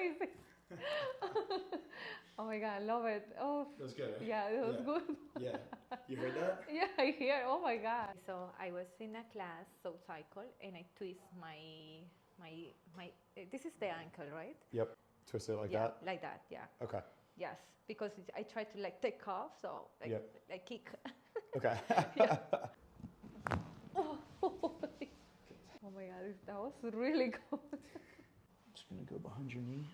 crazy. Oh my God, I love it. Oh, That was good. yeah, it was good. Yeah. You heard that? Yeah, I hear. Oh my God. So I was in a class, so cycle, and I twist my. This is the ankle, right? Yep. Twist it like Yeah, that? like that. Yeah. Okay. Yes, because I try to like take off, so like, Yep. like kick. Okay. Oh my God, that was really good. Just gonna go behind your knee.